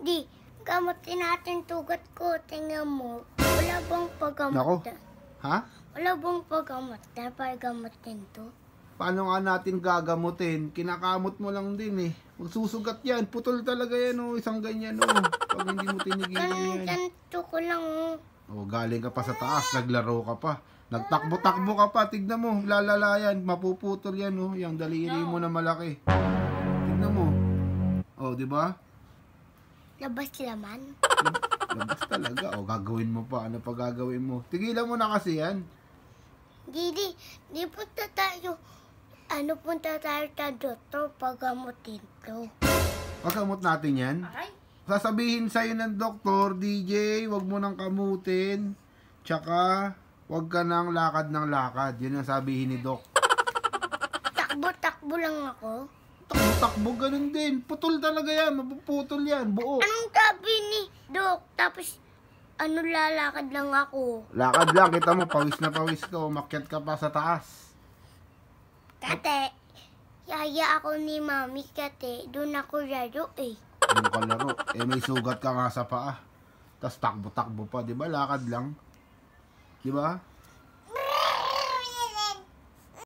Di, gamutin natin tugat ko. Tingnan mo. Wala bang paggamot? Nako. Ha? Wala bang paggamot na pagamutin to? Paano nga natin gagamutin? Kinakamot mo lang din eh. Magsusugat yan. Putol talaga yan oh. Isang ganyan oh. Pag hindi mo tinigilan yan. Ganito ko lang oh. Oh, galing ka pa sa taas. Naglaro ka pa. Nagtakbo-takbo ka pa. Tignan mo. Lalala yan. Mapuputol yan oh. Yung daliri mo na malaki. Tignan mo. Oh, di ba? Labas laman. Labas talaga. Oh, gagawin mo pa. Ano pa gagawin mo? Tigilan mo na kasi yan. Di punta tayo. Ano punta tayo sa doktor pagamutin to? Pagkamot natin yan. Ay. Sasabihin sa'yo ng doktor, DJ, wag mo nang kamutin. Tsaka, wag ka nang lakad ng lakad. Yun ang sabihin ni Doc. Takbo-takbo lang ako. Takbo, ganun din. Putol talaga yan. Mapuputol yan. Buo. Anong sabi ni Doc? Tapos, lalakad lang ako. Lakad lang. Kita mo, pawis na pawis ka. Umakyat ka pa sa taas. Kate, yaya ako ni Mami kate. Doon ako laro eh. Doon ka laro. Eh, may sugat ka nga sa paa. Tapos takbo-takbo pa. Diba? Lakad lang. Diba?